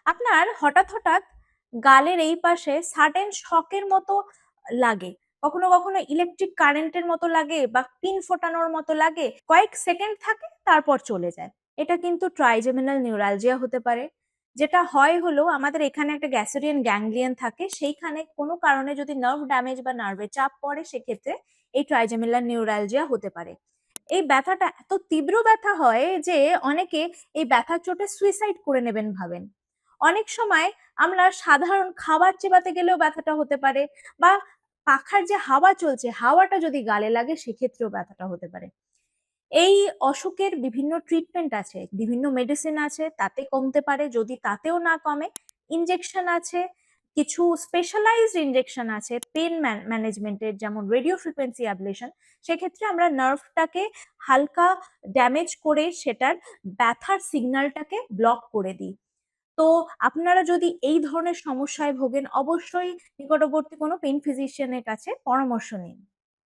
আপনার হঠাৎ হঠাৎ গালের এই পাশে সাডেন শকের মতো লাগে, কখনো কখনো ইলেকট্রিক কারেন্টের মতো লাগে বা পিন ফোটানোর মতো লাগে, কয়েক সেকেন্ড থাকে তারপর চলে যায়। এটা কিন্তু ট্রাইজেমিনাল নিউরালজিয়া হতে পারে। যেটা হয় হলো আমাদের এখানে একটা গ্যাসোরিয়ান গ্যাংলিয়ন থাকে, সেইখানে কোনো কারণে যদি নার্ভ ড্যামেজ বা নার্ভে চাপ পড়ে সেক্ষেত্রে এই ট্রাইজেমিনাল নিউরালজিয়া হতে পারে। এই ব্যথাটা এত তীব্র ব্যথা হয় যে অনেকে এই ব্যথার চোটে সুইসাইড করে নেবেন ভাবেন। অনেক সময় আমরা সাধারণ খাবার চেবাতে গেলেও ব্যথাটা হতে পারে, বা পাখার যে হাওয়া চলছে হাওয়াটা যদি গালে লাগে সেক্ষেত্রেও ব্যথাটা হতে পারে। এই অসুখের বিভিন্ন ট্রিটমেন্ট আছে, বিভিন্ন মেডিসিন আছে, তাতে কমতে পারে। যদি তাতেও না কমে, ইনজেকশন আছে, কিছু স্পেশালাইজড ইনজেকশন আছে পেন ম্যানেজমেন্টের, যেমন রেডিও ফ্রিকোয়েন্সি অ্যাবলেশন। সেক্ষেত্রে আমরা নার্ভটাকে হালকা ড্যামেজ করে সেটার ব্যথার সিগন্যালটাকে ব্লক করে দিই। তো আপনারা যদি এই ধরনের সমস্যায় ভোগেন, অবশ্যই নিকটবর্তী কোনো পেইন ফিজিশিয়ানের কাছে পরামর্শ নিন।